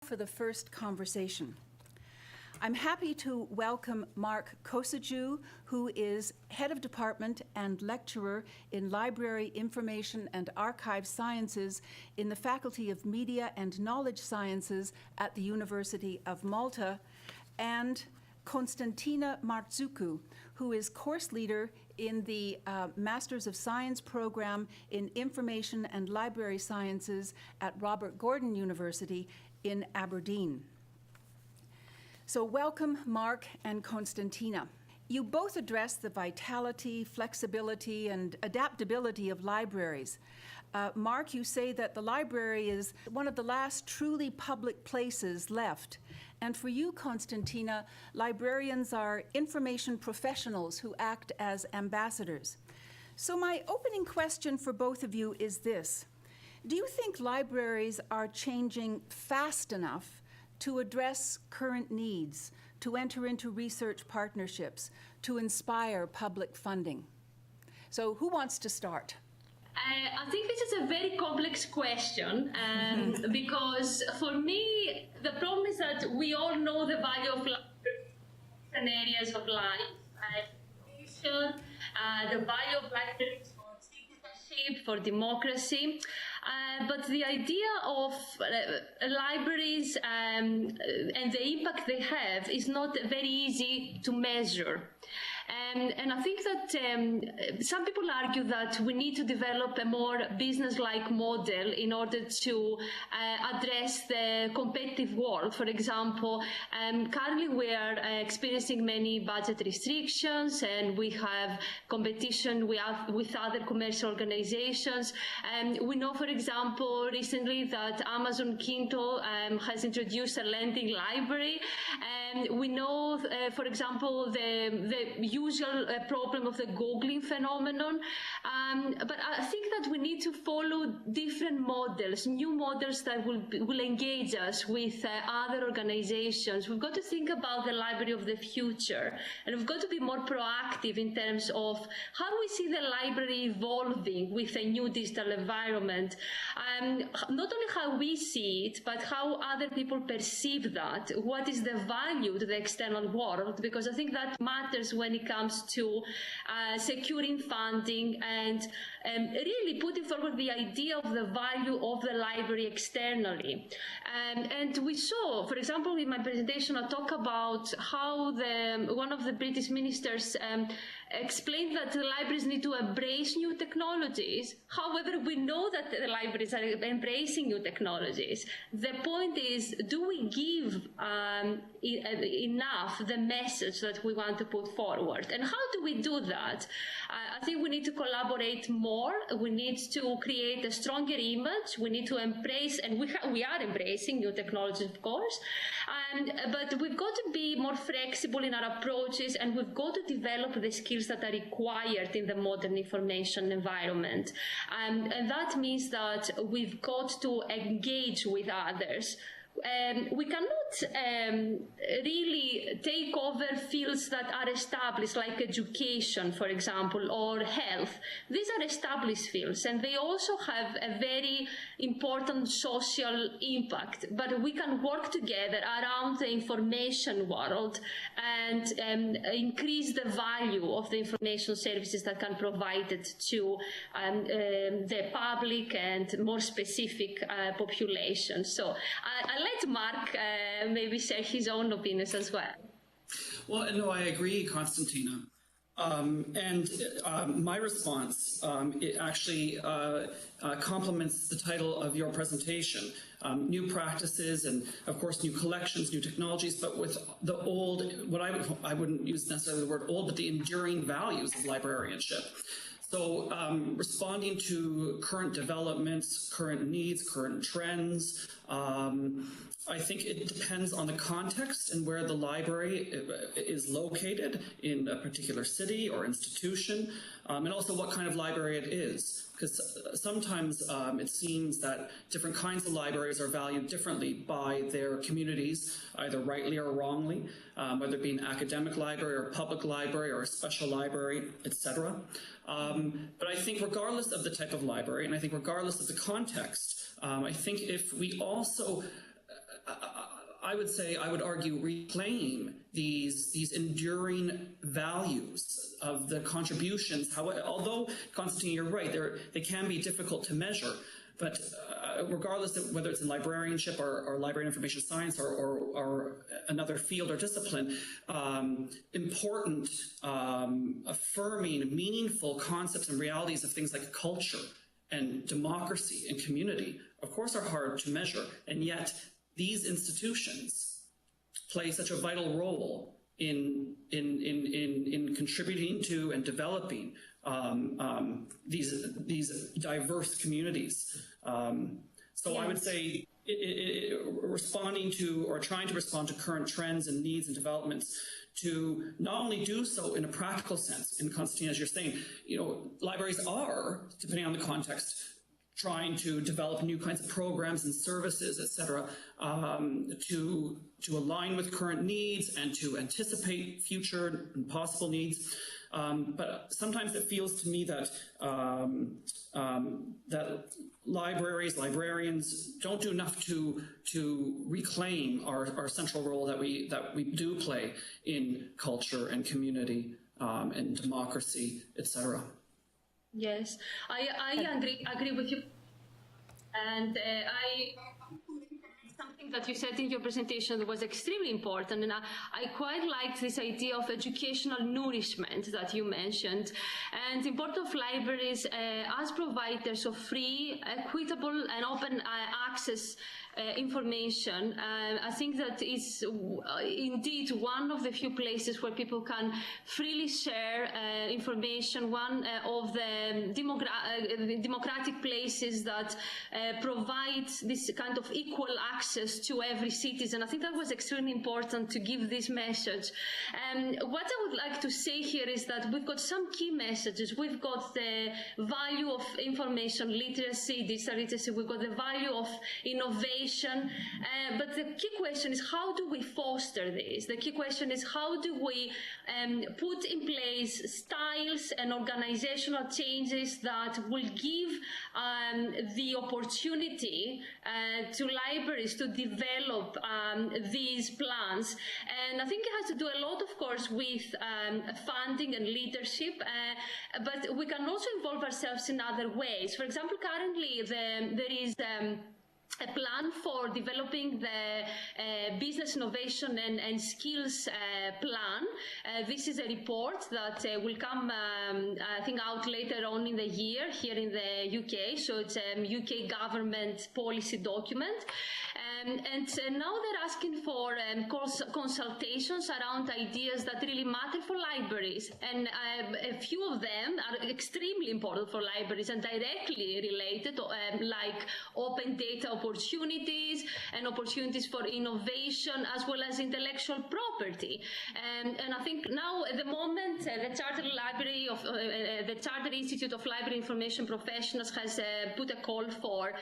For the first conversation. I'm happy to welcome Marc Kosciejew, who is Head of Department and Lecturer in Library, Information and Archive Sciences in the Faculty of Media and Knowledge Sciences at the University of Malta, and Konstantina Martzoukou, who is course leader in the Masters of Science program in Information and Library Sciences at Robert Gordon University in Aberdeen. So welcome, Marc and Konstantina. You both address the vitality, flexibility, and adaptability of libraries. Marc, you say that the library is one of the last truly public places left. And for you, Konstantina, librarians are information professionals who act as ambassadors. So my opening question for both of you is this. Do you think libraries are changing fast enough to address current needs, to enter into research partnerships, to inspire public funding? So who wants to start? I think this is a very complex question because for me, the problem is that we all know the value of libraries in areas of life. The value of libraries for citizenship, for democracy. But the idea of libraries and the impact they have is not very easy to measure. And I think that some people argue that we need to develop a more business-like model in order to address the competitive world. For example, currently we are experiencing many budget restrictions, and we have competition with other commercial organizations. We know, for example, recently that Amazon Kindle has introduced a lending library. We know, for example, the usual problem of the googling phenomenon. But I think that we need to follow different models, new models that will engage us with other organizations. We've got to think about the library of the future, and we've got to be more proactive in terms of how do we see the library evolving with a new digital environment. Not only how we see it, but how other people perceive that. What is the value to the external world? Because I think that matters when it comes to securing funding and really putting forward the idea of the value of the library externally. And we saw, for example, in my presentation, I talk about how one of the British ministers explained that the libraries need to embrace new technologies. However, we know that the libraries are embracing new technologies. The point is, do we give enough the message that we want to put forward? And how do we do that? I think we need to collaborate more. We need to create a stronger image. We need to embrace, and we are embracing new technologies, of course. But we've got to be more flexible in our approaches, and we've got to develop the skills that are required in the modern information environment. And that means that we've got to engage with others. We cannot really take over fields that are established, like education, for example, or health. These are established fields, and they also have a very important social impact. But we can work together around the information world and increase the value of the information services that can be provided to the public and more specific populations. So I'll let Marc maybe share his own opinions as well. Well, no, I agree, Konstantina. My response, it actually complements the title of your presentation, new practices and, of course, new collections, new technologies, but with the old, I wouldn't use necessarily the word old, but the enduring values of librarianship. So responding to current developments, current needs, current trends, I think it depends on the context and where the library is located in a particular city or institution, and also what kind of library it is. Because sometimes it seems that different kinds of libraries are valued differently by their communities, either rightly or wrongly, whether it be an academic library or a public library or a special library, etc. But I think regardless of the type of library, and I think regardless of the context, I think if we also I would argue, reclaim these enduring values of the contributions. Although, Konstantina, you're right, they can be difficult to measure, but regardless of whether it's in librarianship or library information science or another field or discipline, important, affirming, meaningful concepts and realities of things like culture and democracy and community, of course, are hard to measure, and yet these institutions play such a vital role in contributing to and developing these diverse communities. So I would say responding to or trying to respond to current trends and needs and developments, to not only do so in a practical sense, and Konstantina, as you're saying, libraries are, depending on the context, trying to develop new kinds of programs and services, et cetera, to align with current needs and to anticipate future and possible needs. But sometimes it feels to me that that librarians don't do enough to reclaim our central role that we do play in culture and community and democracy, etc. Yes, I agree with you, and something that you said in your presentation that was extremely important, and I quite liked this idea of educational nourishment that you mentioned, and the importance of libraries as providers of free, equitable and open access information. I think that is indeed one of the few places where people can freely share information, one of the democratic places that provide this kind of equal access to every citizen. I think that was extremely important to give this message. What I would like to say here is that we've got some key messages. We've got the value of information literacy, digital literacy, we've got the value of innovation, but the key question is, how do we foster this? The key question is, how do we put in place styles and organizational changes that will give the opportunity to libraries to develop these plans? And I think it has to do a lot, of course, with funding and leadership, but we can also involve ourselves in other ways. For example, currently there is a plan for developing the business innovation and skills plan. This is a report that will come, I think, out later on in the year here in the UK. So it's a UK government policy document. And now they're asking for consultations around ideas that really matter for libraries. And a few of them are extremely important for libraries and directly related, like open data opportunities and opportunities for innovation, as well as intellectual property. And I think now at the moment, the Chartered Institute of Library Information Professionals has put a call for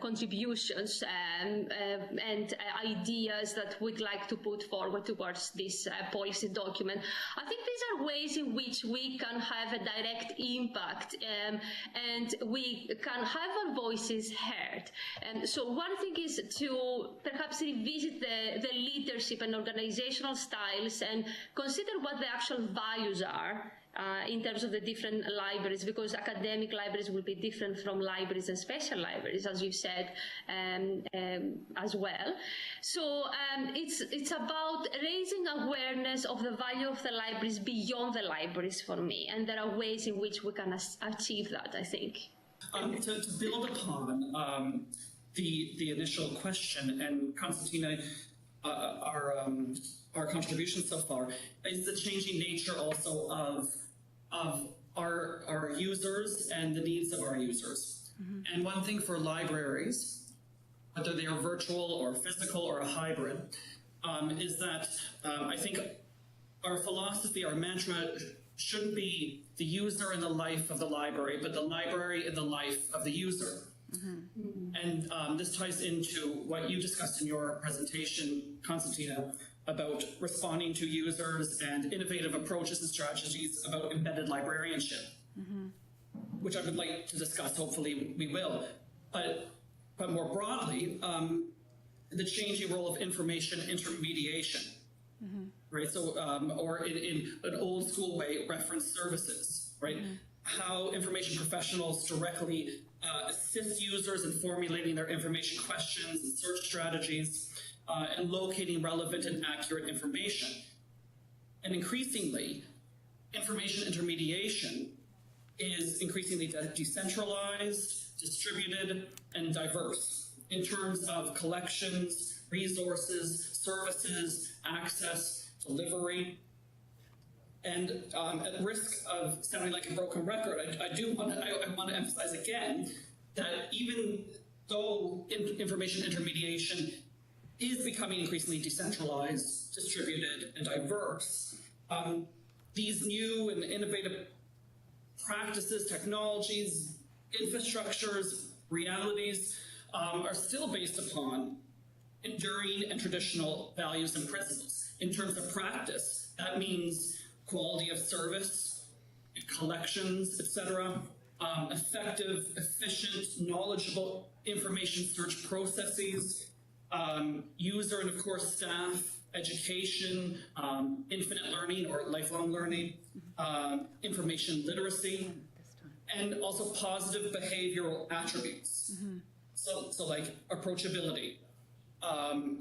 contributions and ideas that we'd like to put forward towards this policy document. I think these are ways in which we can have a direct impact and we can have our voices heard. So one thing is to perhaps revisit the leadership and organizational styles and consider what the actual values are in terms of the different libraries, because academic libraries will be different from libraries and special libraries, as you said, as well. So it's about raising awareness of the value of the libraries beyond the libraries for me, and there are ways in which we can achieve that, I think. To build upon the initial question, and Konstantina, our contribution so far is the changing nature also of our users and the needs of our users. Mm-hmm. And one thing for libraries, whether they are virtual or physical or a hybrid, is that I think our philosophy, our mantra shouldn't be the user in the life of the library, but the library in the life of the user. Mm-hmm. And this ties into what you discussed in your presentation, Konstantina, about responding to users and innovative approaches and strategies about embedded librarianship, mm-hmm. which I would like to discuss. Hopefully we will. But more broadly, the changing role of information intermediation, right? So, or in an old school way, reference services, right? How information professionals directly assist users in formulating their information questions and search strategies, and locating relevant and accurate information. And increasingly, information intermediation is increasingly decentralized, distributed, and diverse in terms of collections, resources, services, access, delivery. And at risk of sounding like a broken record, I want to emphasize again that even though information intermediation is becoming increasingly decentralized, distributed, and diverse, these new and innovative practices, technologies, infrastructures, realities are still based upon enduring and traditional values and principles. In terms of practice, that means quality of service, collections, etc., effective, efficient, knowledgeable information search processes, user and, of course, staff education, infinite learning or lifelong learning, information literacy, and also positive behavioral attributes. So like approachability,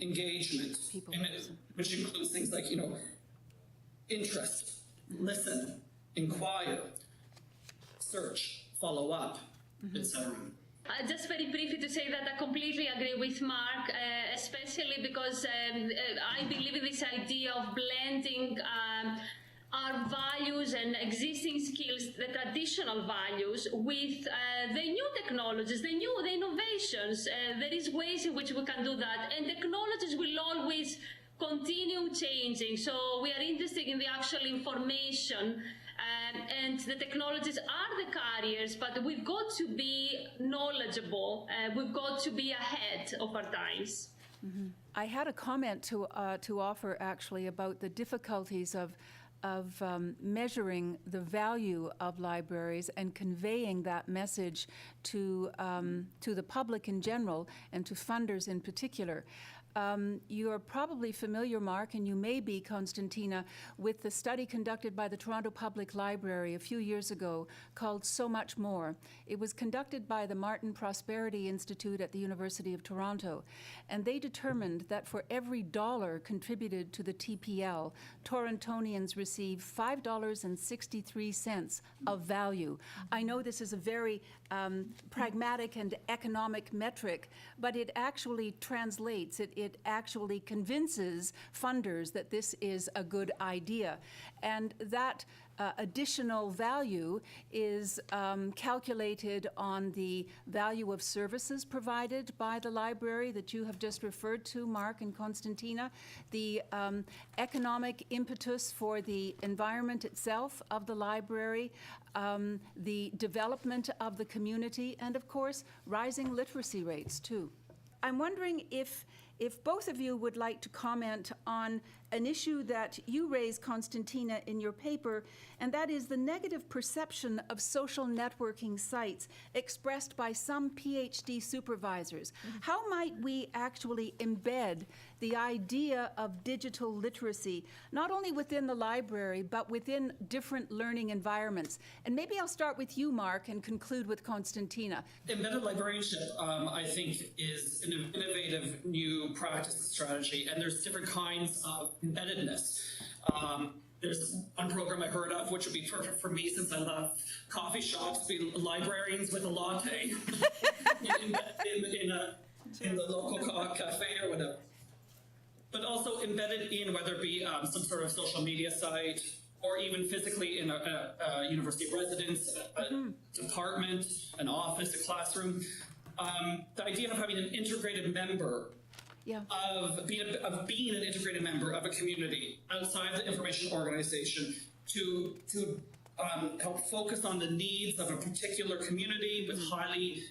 engagement, which includes things like, interest, listen, inquire, search, follow up, etc. Just very briefly to say that I completely agree with Mark, especially because I believe in this idea of blending our values and existing skills, the traditional values, with the new technologies, the innovations. There is ways in which we can do that, and technologies will always continue changing. So we are interested in the actual information, and the technologies are the carriers, but we've got to be knowledgeable. We've got to be ahead of our times. I had a comment to offer actually about the difficulties of measuring the value of libraries and conveying that message to the public in general and to funders in particular. You're probably familiar, Mark, and you may be, Konstantina, with the study conducted by the Toronto Public Library a few years ago called So Much More. It was conducted by the Martin Prosperity Institute at the University of Toronto, and they determined that for every dollar contributed to the TPL, Torontonians receive $5.63 of value. I know this is a very pragmatic and economic metric, but it actually translates, it actually convinces funders that this is a good idea. And that additional value is calculated on the value of services provided by the library that you have just referred to, Mark and Konstantina, the economic impetus for the environment itself of the library, the development of the community, and of course, rising literacy rates too. I'm wondering if both of you would like to comment on an issue that you raised, Konstantina, in your paper, and that is the negative perception of social networking sites expressed by some PhD supervisors. How might we actually embed the idea of digital literacy, not only within the library, but within different learning environments? And maybe I'll start with you, Mark, and conclude with Konstantina. Embedded librarianship, I think, is an innovative new practice strategy, and there's different kinds of embeddedness. There's one program I heard of, which would be perfect for me since I love coffee shops, be librarians with a latte in the local cafe or whatever. But also embedded in whether it be some sort of social media site or even physically in a university residence, a department, an office, a classroom. The idea of having an integrated member of being an integrated member of a community outside the information organization to help focus on the needs of a particular community with highly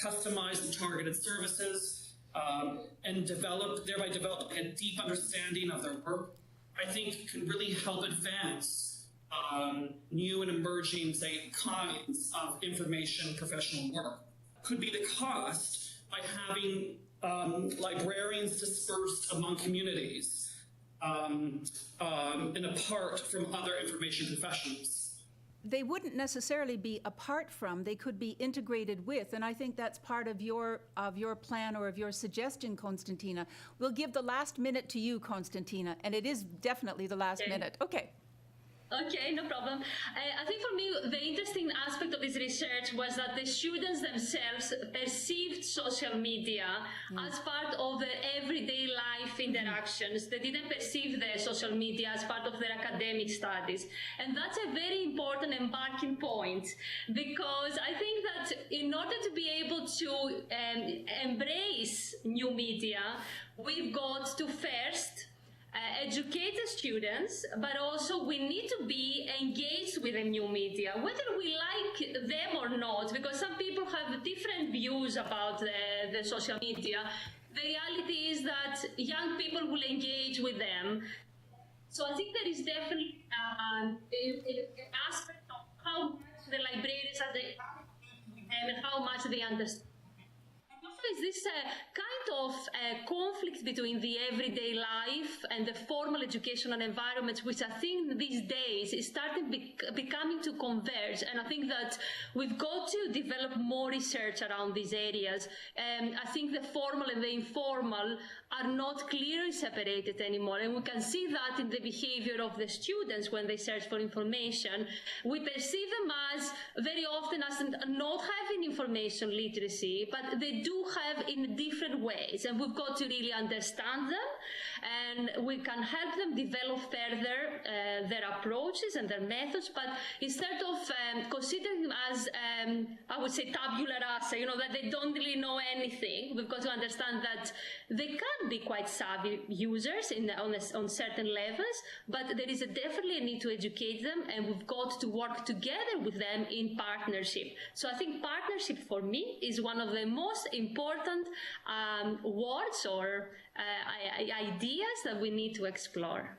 customized and targeted services, and thereby developing a deep understanding of their work, I think can really help advance new and emerging, say, kinds of information professional work. Could be the cost by having librarians dispersed among communities and apart from other information professionals. They wouldn't necessarily be apart from, they could be integrated with, and I think that's part of your plan or of your suggestion, Konstantina. We'll give the last minute to you, Konstantina, and it is definitely the last minute. Okay. Okay, no problem. I think for me, the interesting aspect of this research was that the students themselves perceived social media as part of their everyday life interactions. They didn't perceive the social media as part of their academic studies. And that's a very important embarking point, because I think that in order to be able to embrace new media, we've got to first educate the students, but also we need to be engaged with the new media, whether we like them or not, because some people have different views about the social media. The reality is that young people will engage with them. So I think there is definitely an aspect of how much the librarians are and how much they understand. Is this kind of conflict between the everyday life and the formal educational environment, which I think these days is starting becoming to converge, and I think that we've got to develop more research around these areas. I think the formal and the informal are not clearly separated anymore, and we can see that in the behavior of the students when they search for information. We perceive them as very often as not having information literacy, but they do have in different ways, and we've got to really understand them, and we can help them develop further their approaches and their methods. But instead of considering them as, I would say, tabula rasa, that they don't really know anything, we've got to understand that they can be quite savvy users on certain levels, but there is definitely a need to educate them, and we've got to work together with them in partnership. So I think partnership for me is one of the most important words or ideas that we need to explore.